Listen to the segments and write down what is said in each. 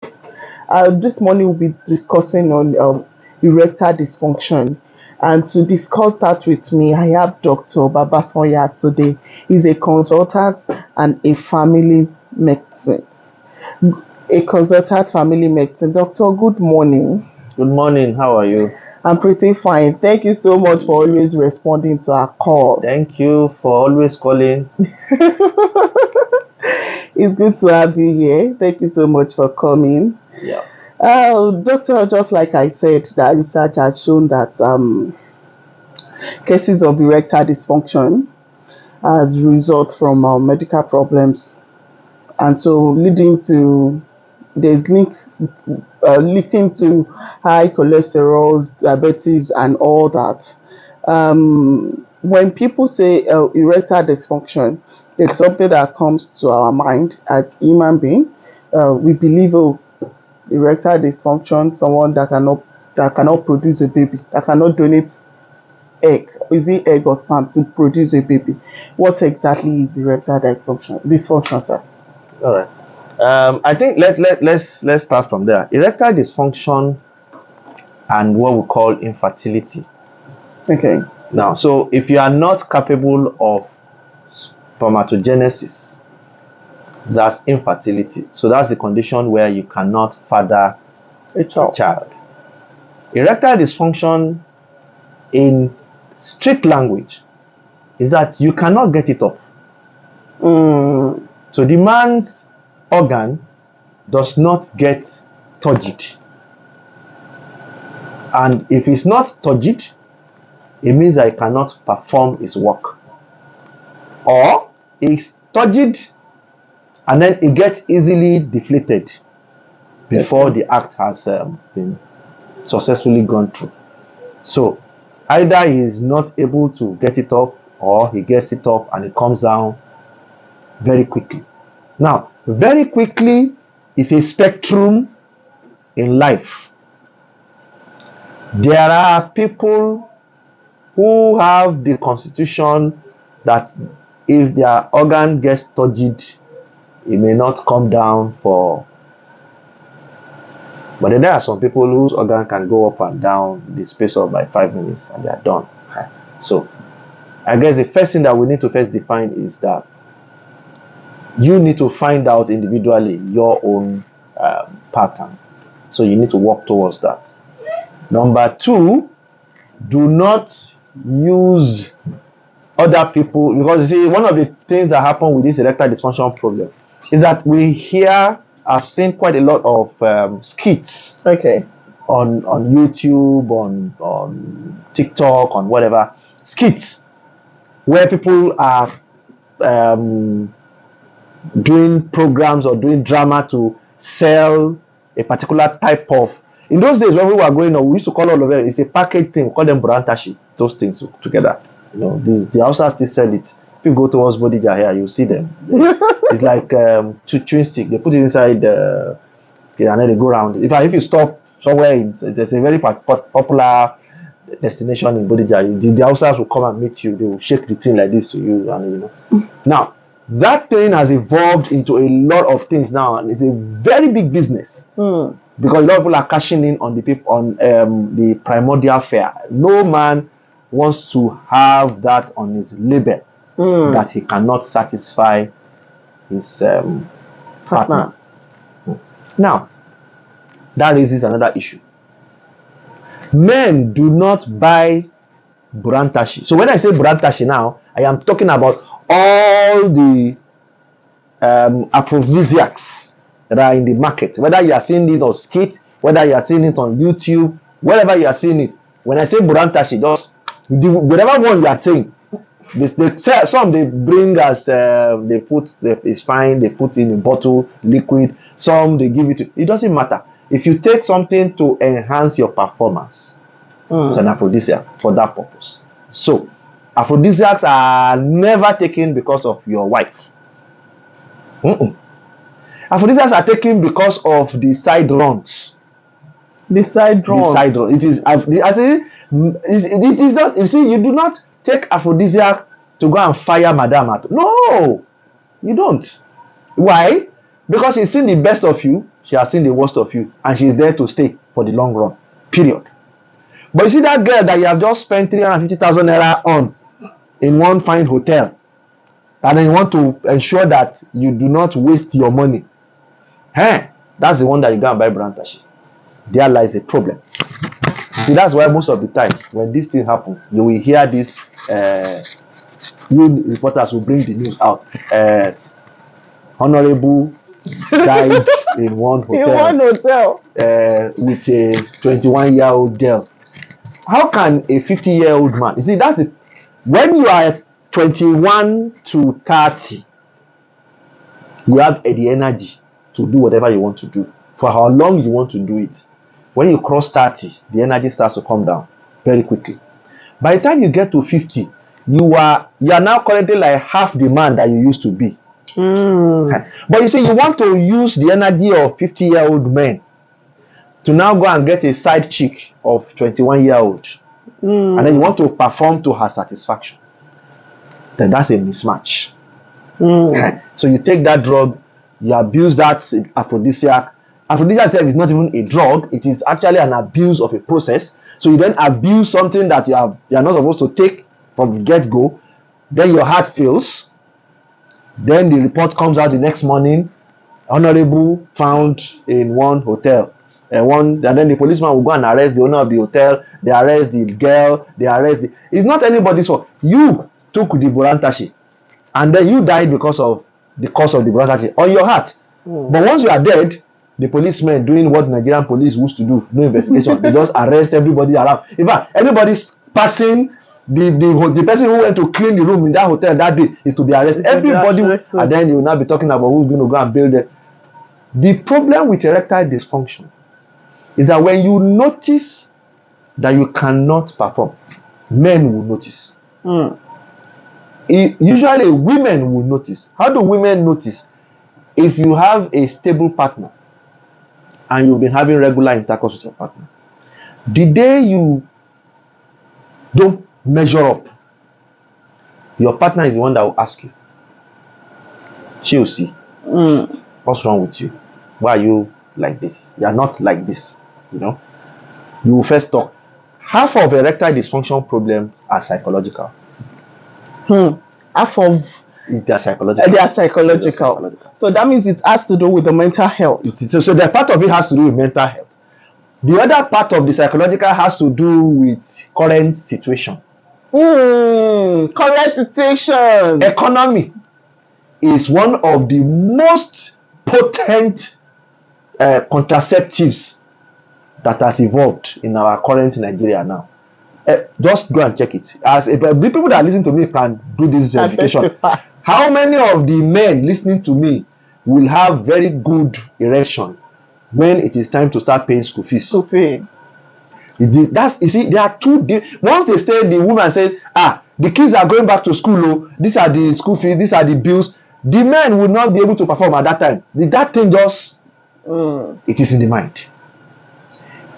This morning we'll be discussing on erectile dysfunction. And to discuss that with me, I have Dr. Babasoya today. He's a consultant and medicine, a consultant family medicine. Doctor, good morning. Good morning. How are you? I'm pretty fine. Thank you so much for always responding to our call. Thank you for always calling. It's good to have you here. Thank you so much for coming. Yeah. Doctor, just like I said, that research has shown that cases of erectile dysfunction as a result from medical problems, and so leading to there's link linking to high cholesterol, diabetes, and all that. When people say erectile dysfunction, it's something that comes to our mind as human being. We believe, oh, erectile dysfunction, someone that cannot produce a baby, that cannot donate egg, is it egg or sperm to produce a baby? What exactly is erectile dysfunction, sir? All right. I think let's start from there. Erectile dysfunction and what we call infertility. Okay. Now, so if you are not capable of spermatogenesis, that's infertility. So that's the condition where you cannot father A a child. child. Erectile dysfunction, in strict language, is that you cannot get it up. Mm, So the man's organ does not get turgid. And if it's not turgid, it means that he cannot perform his work. Or it's turgid and then it gets easily deflated before the act has been successfully gone through. So either he is not able to get it up or he gets it up and it comes down very quickly. Now, very quickly is a spectrum in life. There are people who have the constitution that if their organ gets turgid, it may not come down for. But then there are some people whose organ can go up and down in the space of like 5 minutes and they are done. So, I guess the first thing that we need to first define is that you need to find out individually your own pattern. So, you need to work towards that. Number two, do not use other people, because you see, one of the things that happen with this erectile dysfunction problem is that I've seen quite a lot of skits okay. on YouTube, on TikTok, on whatever, skits where people are doing programs or doing drama to sell a particular type of. In those days when we were going on, we used to call all of them, it's a package thing, we call them brantashi, those things together. You know, the houses still sell it. If you go towards Bodija here, you'll see them. It's like chewing stick. They put it inside and then they go around. If you stop somewhere, there's a very popular destination in Bodija. The houses will come and meet you. They will shake the thing like this to you, and you know. Now, that thing has evolved into a lot of things now, and it's a very big business. Because a lot of people are cashing in on the primordial fare. No man wants to have that on his label that he cannot satisfy his partner. Now, that raises another issue. Men do not buy brantashi. So when I say brantashi now, I am talking about all the aphrodisiacs that are in the market. Whether you are seeing it on skit, whether you are seeing it on YouTube, wherever you are seeing it. When I say brantashi, just whatever one you are saying. Some they bring as it's fine, they put in a bottle, liquid. Some they give it to. It doesn't matter. If you take something to enhance your performance, it's an aphrodisiac for that purpose. So, aphrodisiacs are never taken because of your wife. Aphrodisiacs are taken because of the side runs. The side run. The side run. It is actually. It is not. You see, you do not take aphrodisiac to go and fire Madame. No, you don't. Why? Because she's seen the best of you, she has seen the worst of you, and she's there to stay for the long run. Period. But you see that girl that you have just spent 350,000 naira on in one fine hotel, and then you want to ensure that you do not waste your money. That's the one that you go and buy Brantashi. There lies a problem. See, that's why most of the time when this thing happens, you will hear this news reporters will bring the news out. Honorable died in one hotel with a 21-year-old girl. How can a 50-year-old man, you see, that's it. When you are 21 to 30, you have the energy to do whatever you want to do, for how long you want to do it. When you cross 30, the energy starts to come down very quickly. By the time you get to 50, you are now currently like half the man that you used to be. But you see, you want to use the energy of 50-year-old men to now go and get a side chick of 21-year-old, and then you want to perform to her satisfaction. Then that's a mismatch. So you take that drug, you abuse that aphrodisiac. Aphrodisiac itself is not even a drug, it is actually an abuse of a process. So you then abuse something that you are not supposed to take from the get-go. Then your heart fails. Then the report comes out the next morning, honorable found in one hotel. And then the policeman will go and arrest the owner of the hotel. They arrest the girl. It's not anybody's fault. You took the Burantashi, and then you died because of the cause of the Burantashi on your heart. But once you are dead, the policemen doing what Nigerian police used to do, no investigation. They just arrest everybody around. In fact, anybody's passing, the person who went to clean the room in that hotel that day is to be arrested. Everybody, and then you will now be talking about who's going to go and build it. The problem with erectile dysfunction is that when you notice that you cannot perform, men will notice. Usually women will notice. How do women notice? If you have a stable partner and you've been having regular intercourse with your partner, the day you don't measure up, your partner is the one that will ask you. She will see, what's wrong with you? Why are you like this? You are not like this. You will first talk. Half of erectile dysfunction problems are psychological. Half of they are psychological. They are psychological. So that means it has to do with the mental health. So the part of it has to do with mental health. The other part of the psychological has to do with current situation. Current situation. Economy is one of the most potent contraceptives that has evolved in our current Nigeria now. Just go and check it. As the people that listen to me can do this verification. How many of the men listening to me will have very good erection when it is time to start paying school fees? School fee. You see, there are two. Once they say, the woman says, the kids are going back to school. Oh, these are the school fees. These are the bills. The men will not be able to perform at that time. That thing just, it is in the mind.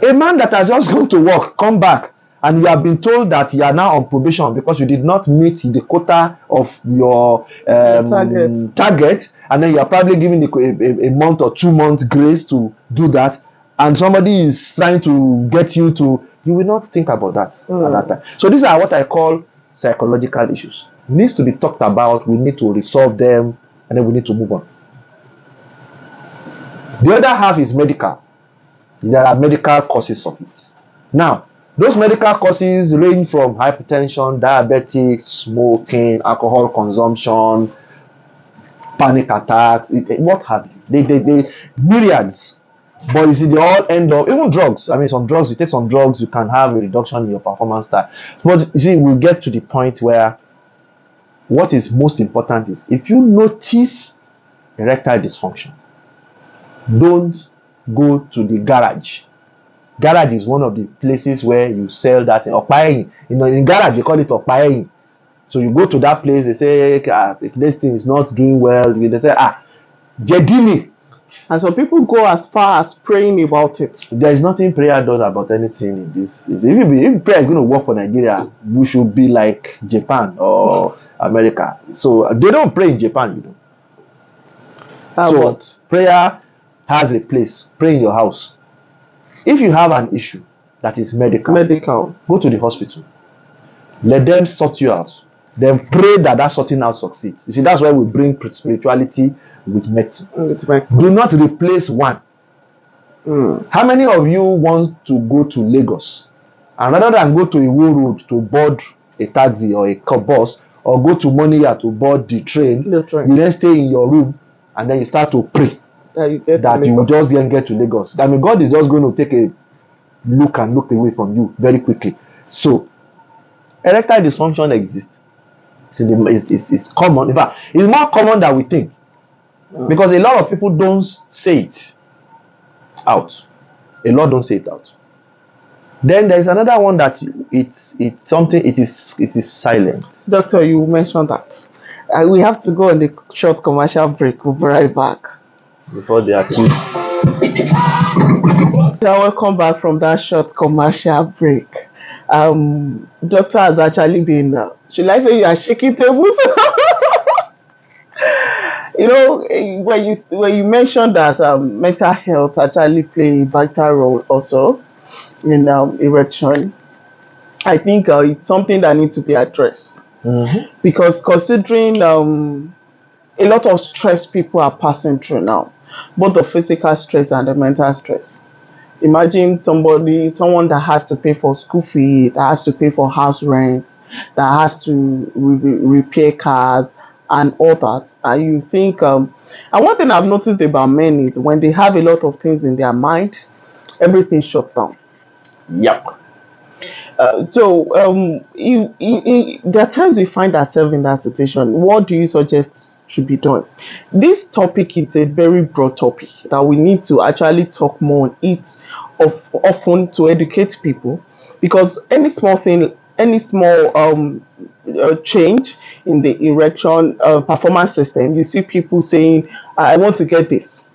A man that has just gone to work, come back, and you have been told that you are now on probation because you did not meet the quota of your target, and then you are probably given a month or 2 months grace to do that, and somebody is trying to get you to, you will not think about that at that time. So these are what I call psychological issues. It needs to be talked about. We need to resolve them, and then we need to move on. The other half is medical. There are medical causes of it. Now, those medical causes range from hypertension, diabetes, smoking, alcohol consumption, panic attacks, what have you. They myriads. But you see, they all end up, even drugs. I mean, some drugs, you take some drugs, you can have a reduction in your performance style. But you see, we'll get to the point where what is most important is, if you notice erectile dysfunction, don't go to the garage. Garage is one of the places where you sell that thing. Opayin. In garage they call it opayin. So you go to that place, they say, if this thing is not doing well, they say, Jedini. And some people go as far as praying about it. There is nothing prayer does about anything in this. If prayer is going to work for Nigeria, we should be like Japan or America. So they don't pray in Japan, So What? prayer has a place. Pray in your house. If you have an issue that is medical, Medical. go to the hospital. Let them sort you out. Then pray that that sorting out succeeds. You see, that's why we bring spirituality with medicine. It's my Do not replace one. How many of you want to go to Lagos and rather than go to Iwo Road to board a taxi or a bus or go to Moniya to board the train, The train. you then stay in your room and then you start to pray that you get that to you Lagos. just then get to Lagos. I mean, God is just going to take a look and look away from you very quickly. So, erectile dysfunction exists. It's common. In fact, it's more common than we think because a lot of people don't say it out. A lot don't say it out. Then there is another one that it's something. It is silent. Doctor, you mentioned that. We have to go on a short commercial break. We'll be right back. Before they accuse. Yeah, welcome back from that short commercial break. Doctor has actually been. Should I say you are shaking tables? You know, when you mentioned that mental health actually play a vital role also in erection, I think it's something that needs to be addressed because considering a lot of stress people are passing through now, both the physical stress and the mental stress. Imagine someone that has to pay for school fee, that has to pay for house rent, that has to repair cars and all that. And you think, and one thing I've noticed about men is when they have a lot of things in their mind, everything shuts down. Yep. There are times we find ourselves in that situation. What do you suggest should be done? This topic is a very broad topic that we need to actually talk more on it often to educate people because any small thing, any small change in the erection performance system, you see people saying, I want to get this.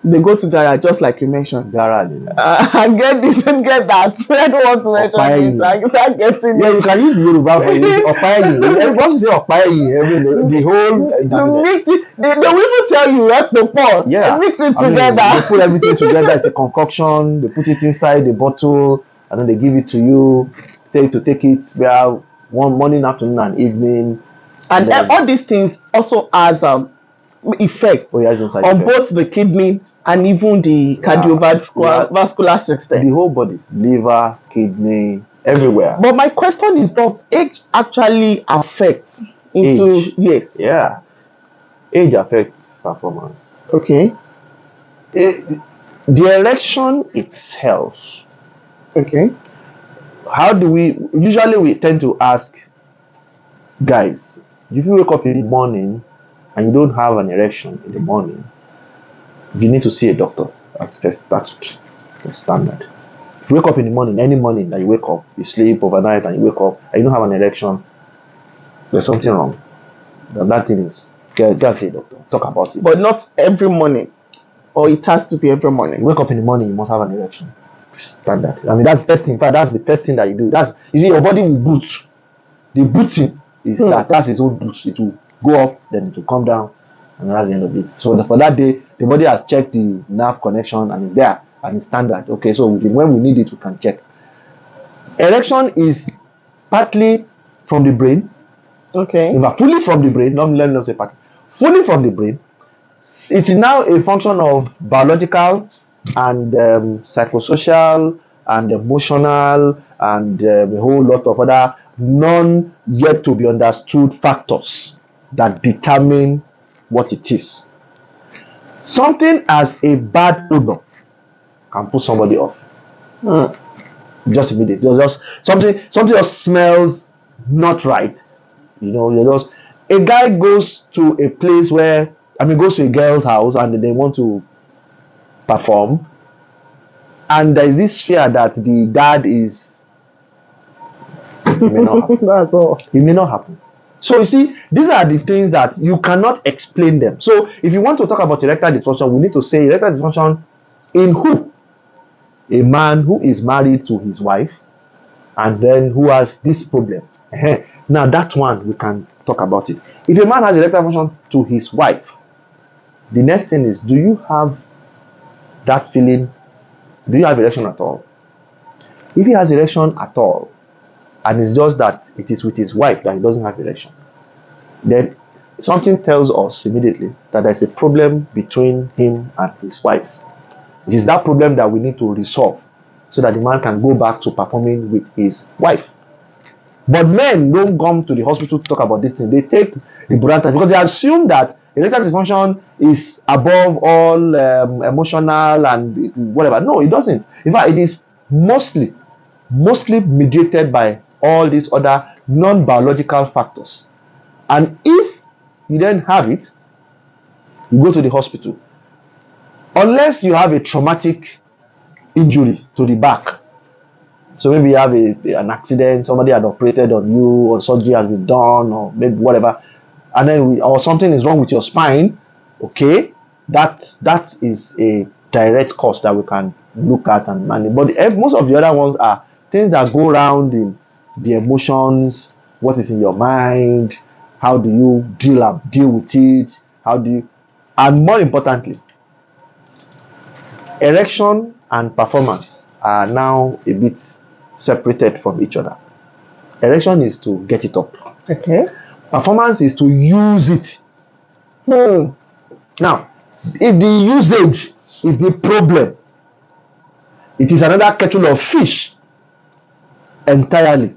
They go to garage just like you mentioned. Garage. I get this and get that. I don't want to mention this. I start getting Yeah, it. you can use Yoruba for it. Opayi. Everybody say Opayi. The whole. You mix it. They will even tell you what to pour. Yeah. They mix it I mean, together. they put everything together. It's a concoction. They put it inside the bottle and then they give it to you. Tell you to take it where one morning, afternoon, and evening. And then, all these things also has effects on both the kidney and even the cardiovascular system. The whole body, liver, kidney, everywhere. But my question is, does age actually affect into Age. Yes. Yeah. Age affects performance. Okay. The erection itself. Okay. How do we tend to ask guys, if you wake up in the morning and you don't have an erection in the morning, you need to see a doctor. That's the standard. If you wake up in the morning, any morning that you wake up, you sleep overnight and you wake up and you don't have an erection, there's something wrong. That thing is, go see a doctor. Talk about it. But not every morning, or it has to be every morning. You wake up in the morning, you must have an erection. Standard. I mean, that's the first thing. In fact, that's the first thing that you do. You see, your body will boot. The booting is that's its own boot. It will go up, then it will come down, and that's the end of it. So for that day, the body has checked the nerve connection and it's there and it's standard. Okay, so when we need it, we can check. Erection is partly from the brain. Okay. In fact, fully from the brain. Let me say partly. Fully from the brain. It is now a function of biological and psychosocial and emotional and a whole lot of other non yet to be understood factors that determine what it is. Something as a bad odor can put somebody off. Just immediately. Just something just smells not right. A guy goes to a place goes to a girl's house and they want to perform, and there is this fear that the dad is. It may not happen. That's all. It may not happen. So you see, these are the things that you cannot explain them. So if you want to talk about erectile dysfunction, we need to say erectile dysfunction in who? A man who is married to his wife and then who has this problem. Now that one we can talk about it. If a man has erectile dysfunction to his wife, The next thing is, do you have that feeling? Do you have erection at all? If he has erection at all, and it's just that it is with his wife that he doesn't have erection, then something tells us immediately that there's a problem between him and his wife. It is that problem that we need to resolve so that the man can go back to performing with his wife. But men don't come to the hospital to talk about this thing. They take the buranta because they assume that erectile dysfunction is above all emotional and whatever. No, it doesn't. In fact, it is mostly mediated by all these other non-biological factors. And if you then have it, you go to the hospital. Unless you have a traumatic injury to the back, so maybe you have an accident, somebody had operated on you, or surgery has been done, or maybe whatever, and then or something is wrong with your spine, okay, that is a direct cause that we can look at and manage. But most of the other ones are things that go around in the emotions, what is in your mind, how do you deal with it, how do you, and more importantly, erection and performance are now a bit separated from each other. Erection is to get it up. Okay. Performance is to use it. Now, if the usage is the problem, it is another kettle of fish entirely.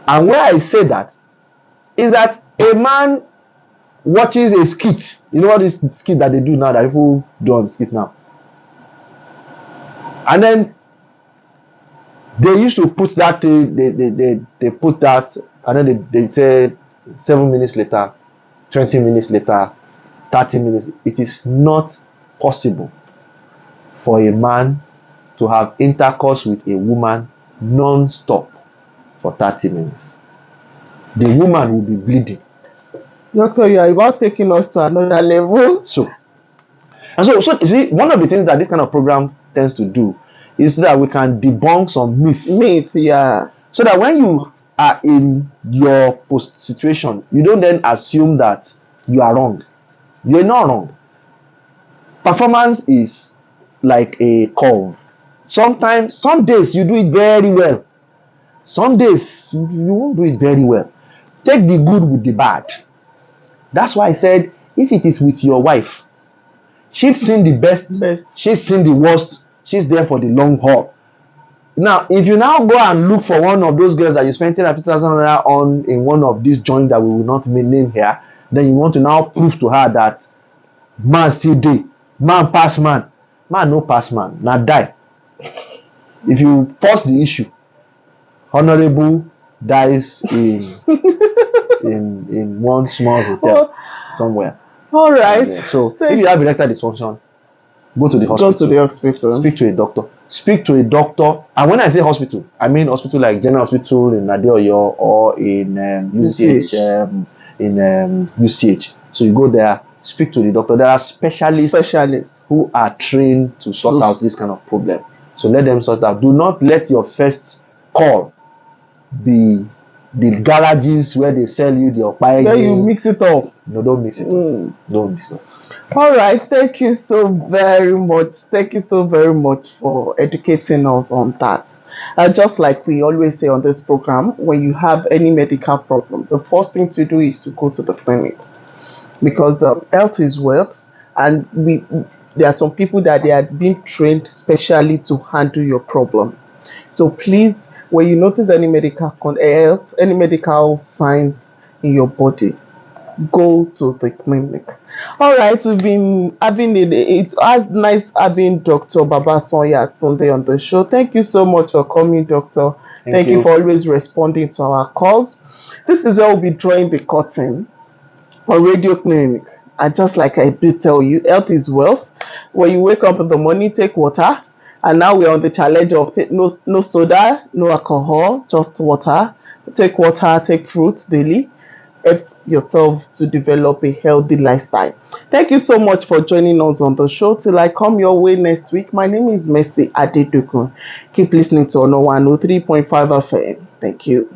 And where I say that is that a man watches a skit. You know what is skit that they do now, that people do on the skit now? And then they used to put that thing, they put that, and then they say 7 minutes later, 20 minutes later, 30 minutes. It is not possible for a man to have intercourse with a woman non-stop for 30 minutes. The woman will be bleeding. Doctor, you are about taking us to another level. So you see, one of the things that this kind of program tends to do is so that we can debunk some myth, yeah. So that when you are in your post situation, you don't then assume that you are wrong. You're not wrong. Performance is like a curve. Sometimes, some days you do it very well. Some days you won't do it very well. Take the good with the bad. That's why I said, if it is with your wife, she's seen the best. She's seen the worst. She's there for the long haul. Now, if you now go and look for one of those girls that you spent 10,000 naira on in one of these joints that we will not name here, then you want to now prove to her that man still dey, man pass man, man no pass man, na die. If you force the issue, Honorable dies in in one small hotel somewhere. All right. So if you have erectile dysfunction, go to the hospital. Go to the hospital. Speak to a doctor. Speak to a doctor. And when I say hospital, I mean hospital like General Hospital in Adeoyo or in UCH. UCH. So you go there, speak to the doctor. There are specialists who are trained to sort out this kind of problem. So let them sort out. Do not let your first call be the garages where they sell you the opaya. Then you mix it up. No, don't mix it up. Don't mix it up. All right. Thank you so very much. Thank you so very much for educating us on that. Just like we always say on this program, when you have any medical problem, the first thing to do is to go to the clinic, because health is wealth, and there are some people that they are being trained specially to handle your problem. So please, when you notice any medical any medical signs in your body, go to the clinic. All right, we've been having it's nice having Dr. Babasonya Tunde on the show. Thank you so much for coming, Doctor. Thank you for always responding to our calls. This is where we'll be drawing the curtain on Radio Clinic. And just like I did tell you, health is wealth. When you wake up in the morning, take water. And now we're on the challenge of no soda, no alcohol, just water. Take water, take fruits daily. Help yourself to develop a healthy lifestyle. Thank you so much for joining us on the show. Till I come your way next week, my name is Mercy Adedokun. Keep listening to 103.5 FM. Thank you.